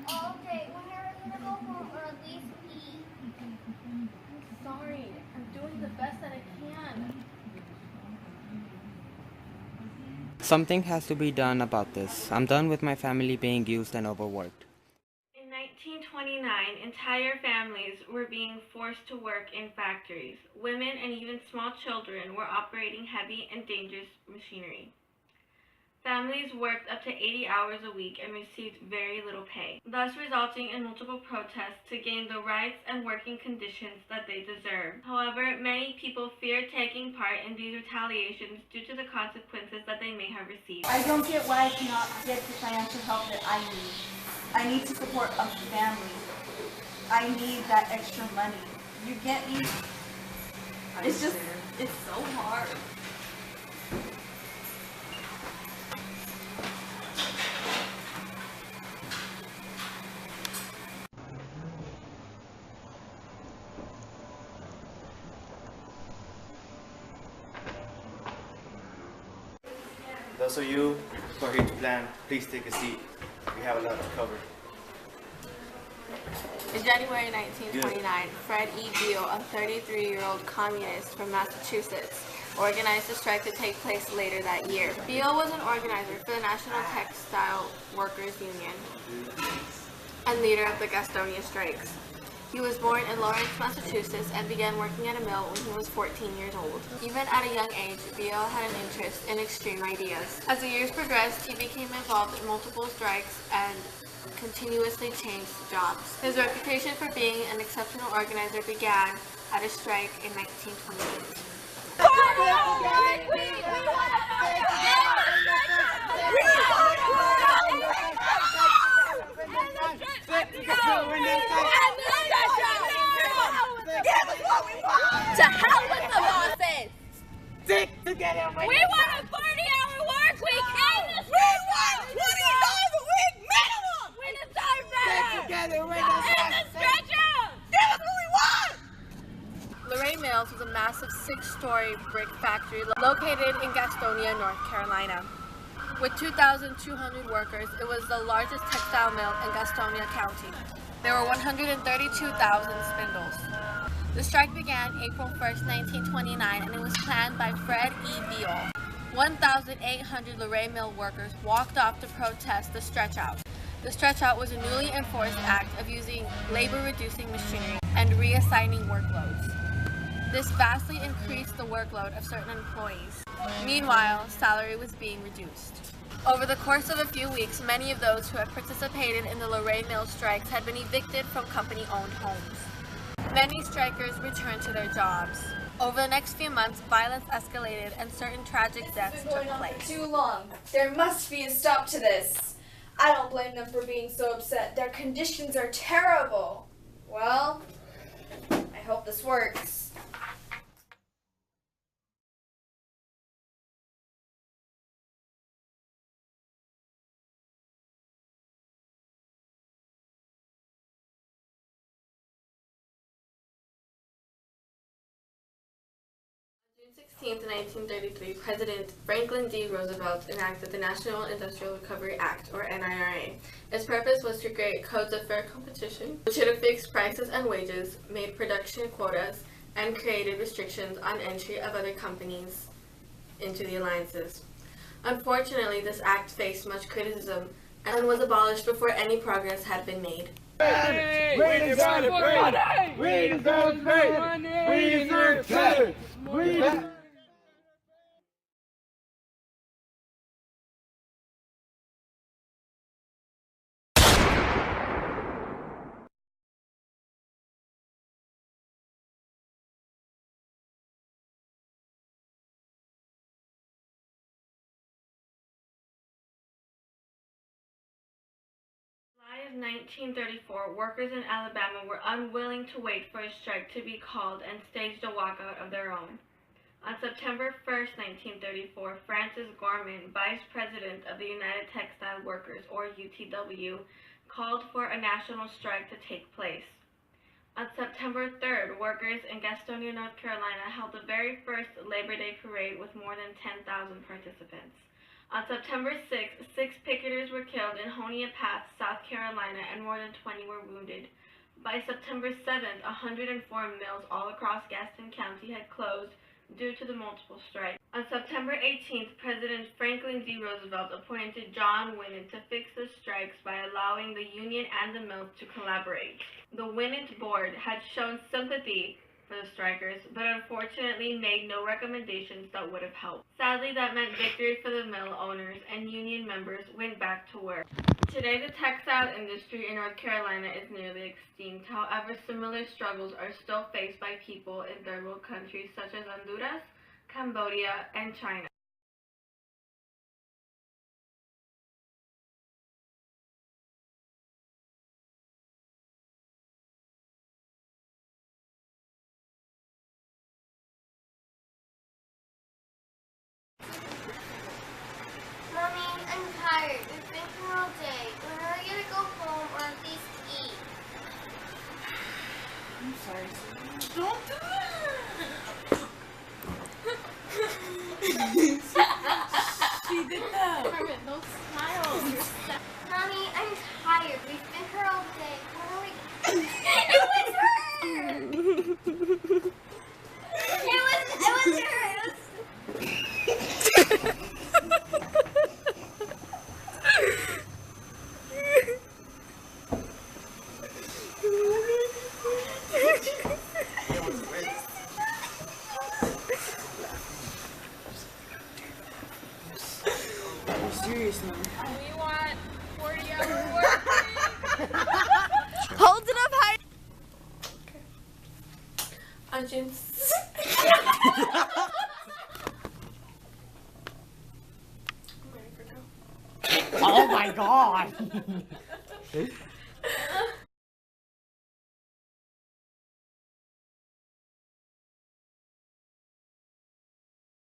Okay, when you're ready to go home or at least eat. I'm sorry. I'm doing the best that I can. Something has to be done about this. I'm done with my family being used and overworked. In 1929, entire families were being forced to work in factories. Women and even small children were operating heavy and dangerous machinery. Families worked up to 80 hours a week and received very little pay, thus resulting in multiple protests to gain the rights and working conditions that they deserved. However, many people feared taking part in these retaliations due to the consequences that they may have received. I don't get why I cannot get the financial help that I need. I need to support a family. I need that extra money. You get me? It's just, it's so hard. Those of you who are here to plan, please take a seat. We have a lot to cover. In January 1929, Fred E. Beale, a 33-year-old communist from Massachusetts, organized a strike to take place later that year. Beale was an organizer for the National Textile Workers Union and leader of the Gastonia strikes. He was born in Lawrence, Massachusetts, and began working at a mill when he was 14 years old. Even at a young age, Beale had an interest in extreme ideas. As the years progressed, he became involved in multiple strikes and continuously changed jobs. His reputation for being an exceptional organizer began at a strike in 1928. To hell with the bosses! Stick together. We want a 40-hour work week and a We want $20 a week minimum. We deserve Stick better! together. We're And the stretch out! Give us what we want. Lorraine Mills was a massive 6-story brick factory located in Gastonia, North Carolina. With 2,200 workers, it was the largest textile mill in Gastonia County. There were 132,000 spindles. The strike began April 1st, 1929, and it was planned by Fred E. Beale. 1,800 Lorraine Mill workers walked off to protest the stretch-out. The stretch-out was a newly enforced act of using labor-reducing machinery and reassigning workloads. This vastly increased the workload of certain employees. Meanwhile, salary was being reduced. Over the course of a few weeks, many of those who had participated in the Lorraine Mill strikes had been evicted from company-owned homes. Many strikers returned to their jobs. Over the next few months, violence escalated and certain tragic deaths took place. Too long. There must be a stop to this. I don't blame them for being so upset. Their conditions are terrible. Well, I hope this works. On June 16, 1933, President Franklin D. Roosevelt enacted the National Industrial Recovery Act, or NIRA. Its purpose was to create codes of fair competition, which should have fixed prices and wages, made production quotas, and created restrictions on entry of other companies into the alliances. Unfortunately, this act faced much criticism and was abolished before any progress had been made. We deserve money. We deserve money. We deserve better. In July of 1934, workers in Alabama were unwilling to wait for a strike to be called and staged a walkout of their own. On September 1st, 1934, Francis Gorman, Vice President of the United Textile Workers, or UTW, called for a national strike to take place. On September 3rd, workers in Gastonia, North Carolina held the very first Labor Day parade with more than 10,000 participants. On September 6th, 6 picketers were killed in Honia Pass, South Carolina, and more than 20 were wounded. By September 7th, 104 mills all across Gaston County had closed due to the multiple strikes. On September 18th, President Franklin D. Roosevelt appointed John Winant to fix the strikes by allowing the union and the mills to collaborate. The Winant Board had shown sympathy for the strikers, but unfortunately made no recommendations that would have helped. Sadly, that meant victory for the mill owners, and union members went back to work. Today, the textile industry in North Carolina is nearly extinct. However, similar struggles are still faced by people in third world countries such as Honduras, Cambodia, and China. Mommy, I'm tired. We've been here all day. When are we gonna go home or at least eat? I'm sorry, sweetie. Don't do that! She did that. Carmen, don't smile. Mommy, I'm tired. We've been here all day. When are we? It was her. It was her. I'm serious now. We want 40-hour work week. Hold it up high. On June Oh my god!